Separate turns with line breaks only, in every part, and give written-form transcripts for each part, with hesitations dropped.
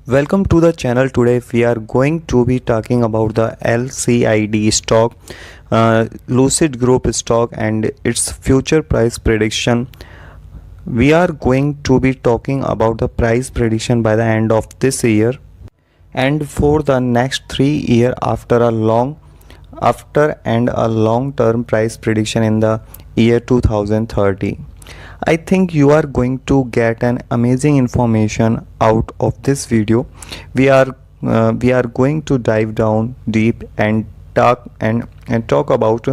Welcome to the channel. Today we are going to be talking about the LCID stock, Lucid Group stock and its future price prediction. We are going to be talking about the price prediction by the end of this year and for the next 3 years after and a long term price prediction in the year 2030. I think you are going to get an amazing information out of this video. We are going to dive down deep and talk about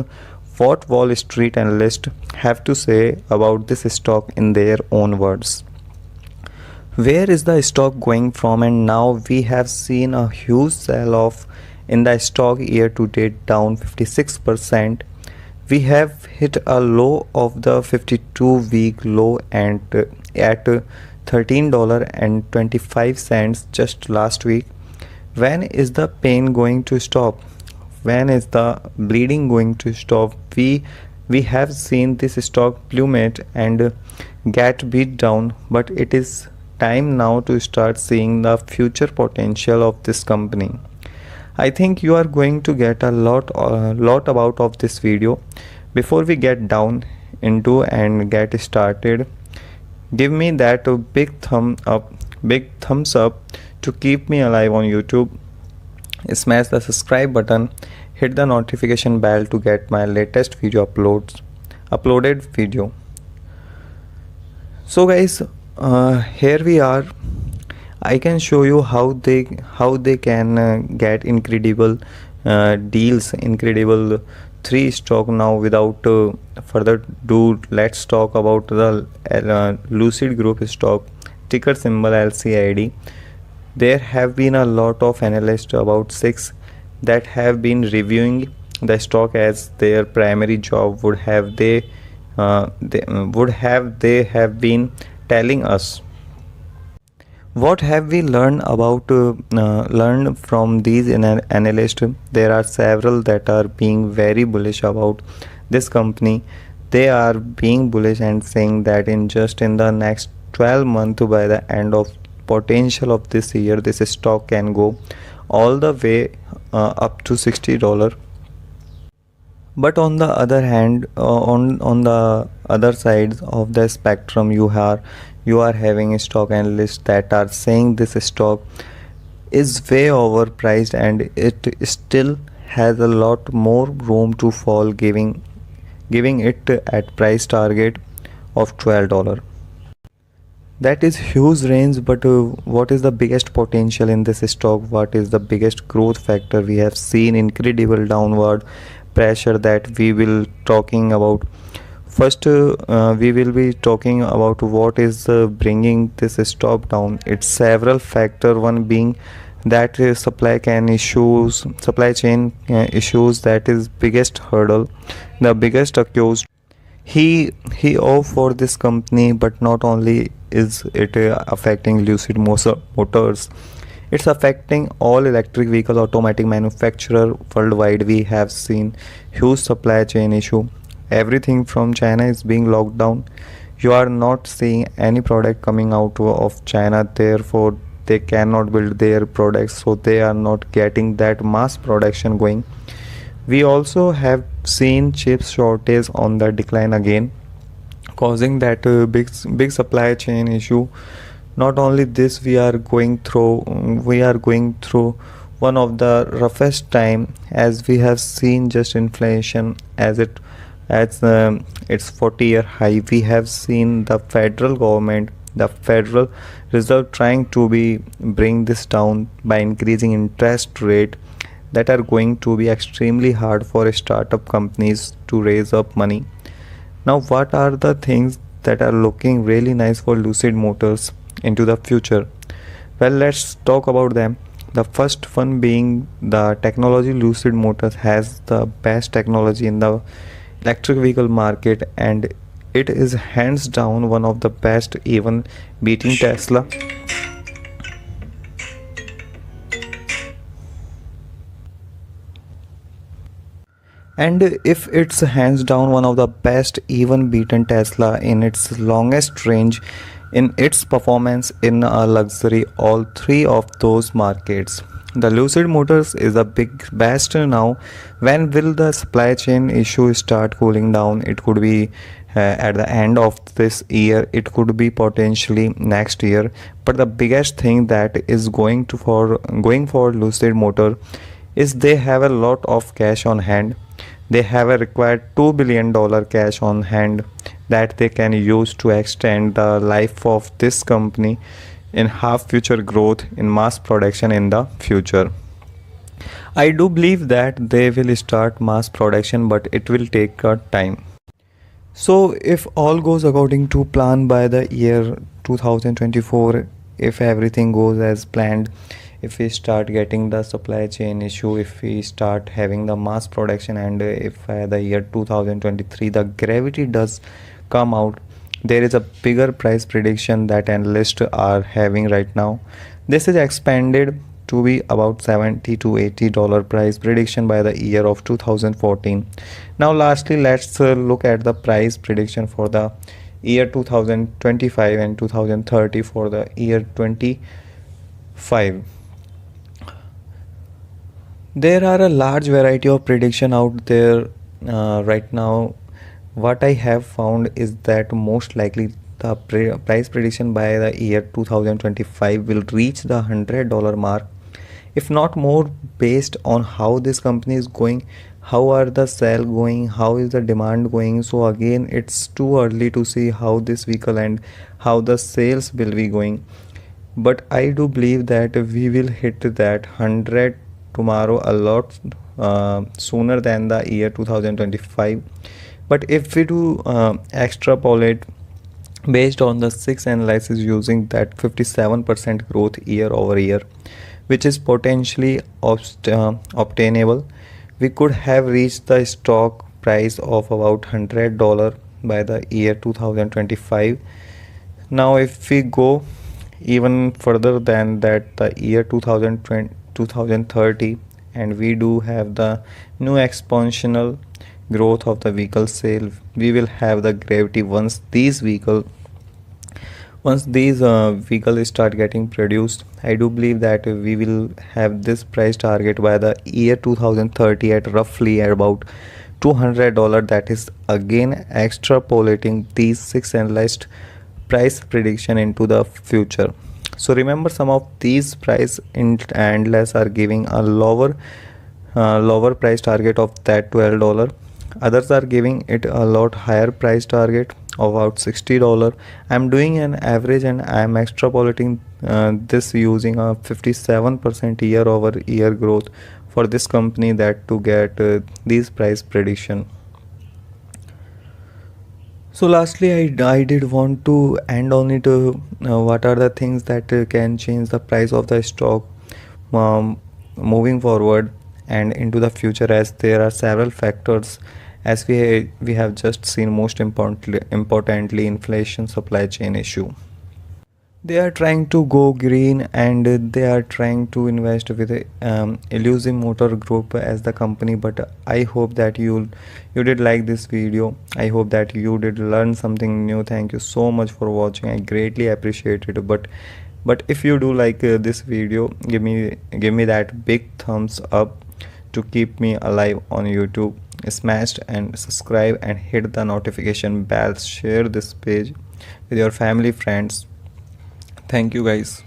what Wall Street analysts have to say about this stock in their own words. Where is the stock going from? And now we have seen a huge sell off in the stock year to date, down 56%. We have hit a low of the 52-week low and at $13.25 just last week. When is the pain going to stop? When is the bleeding going to stop? We have seen this stock plummet and get beat down, but it is time now to start seeing the future potential of this company. I think you are going to get a lot about of this video. Before we get down into and get started, give me that big thumbs up to keep me alive on YouTube. Smash the subscribe button, hit the notification bell to get my latest uploaded video. So guys, here we are. I can show you how they can get incredible deals, incredible 3 stock now. Without further ado, let's talk about the Lucid Group stock, ticker symbol LCID. There have been a lot of analysts, about 6, that have been reviewing the stock as their primary job would have they have been telling us. What have we learned from these analysts? There are several that are being very bullish about this company. They are being bullish and saying that in the next 12 months, by the end of potential of this year, this stock can go all the way up to $60. But on the other hand, on the other sides of the spectrum, you are having stock analysts that are saying this stock is way overpriced and it still has a lot more room to fall, giving it at price target of $12. That is huge range, but what is the biggest potential in this stock? What is the biggest growth factor? We have seen incredible downward pressure that we will talking about. First, we will be talking about what is bringing this stock down. It's several factors. One being that supply chain issues, that is biggest hurdle, the biggest accused. He for this company, but not only is it affecting Lucid Motors, it's affecting all electric vehicle automotive manufacturer worldwide. We have seen huge supply chain issue. Everything from China is being locked down. You are not seeing any product coming out of China, therefore they cannot build their products, so they are not getting that mass production going. We also have seen chip shortage on the decline again, causing that big supply chain issue. Not only this, we are going through one of the roughest time, as we have seen just inflation as its 40-year high. We have seen the federal government, the Federal Reserve, trying to bring this down by increasing interest rate that are going to be extremely hard for startup companies to raise up money. Now, what are the things that are looking really nice for Lucid Motors into the future? Well, let's talk about them. The first one being the technology. Lucid Motors has the best technology in the electric vehicle market, and it is hands down one of the best, even beating Tesla. And if it's hands down one of the best, even beaten Tesla in its longest range in its performance in a luxury all three of those markets. The Lucid Motors is a big best now. When will the supply chain issue start cooling down? It could be at the end of this year. It could be potentially next year. But the biggest thing that is going for Lucid Motor is they have a lot of cash on hand. They have a required $2 billion cash on hand that they can use to extend the life of this company in half future growth in mass production in the future. I do believe that they will start mass production, but it will take a time. So if all goes according to plan by the year 2024, if everything goes as planned, if we start getting the supply chain issue, if we start having the mass production, and if the year 2023 the gravity does come out, there is a bigger price prediction that analysts are having right now. This is expanded to be about $70 to $80 price prediction by the year of 2014. Now lastly, let's look at the price prediction for the year 2025 and 2030 for the year 25. There are a large variety of prediction out there right now. What I have found is that most likely the price prediction by the year 2025 will reach the $100 mark, if not more, based on how this company is going, how are the sale going, how is the demand going. So again, it's too early to see how this vehicle and how the sales will be going, but I do believe that we will hit that 100 tomorrow a lot sooner than the year 2025. But if we do extrapolate based on the 6 analysis using that 57% growth year over year, which is potentially obtainable, we could have reached the stock price of about $100 by the year 2025. Now if we go even further than that, the year 2030, and we do have the new exponential growth of the vehicle sale, we will have the gravity once these vehicles start getting produced. I do believe that we will have this price target by the year 2030 at roughly at about $200. That is again extrapolating these 6 analyzed price prediction into the future. So remember, some of these price analysts are giving a lower price target of that $12. Others are giving it a lot higher price target of about $60. I'm doing an average and I'm extrapolating this using a 57% year over year growth for this company, that to get these price prediction. So lastly, I did want to end on it. What are the things that can change the price of the stock moving forward and into the future, as there are several factors, as we have just seen. Most importantly, inflation, supply chain issue. They are trying to go green, and they are trying to invest with Lucid Motor Group as the company. But I hope that you did like this video. I hope that you did learn something new. Thank you so much for watching. I greatly appreciate it. But if you do like this video, give me that big thumbs up to keep me alive on YouTube. Smash and subscribe and hit the notification bell. Share this page with your family, friends. Thank you guys.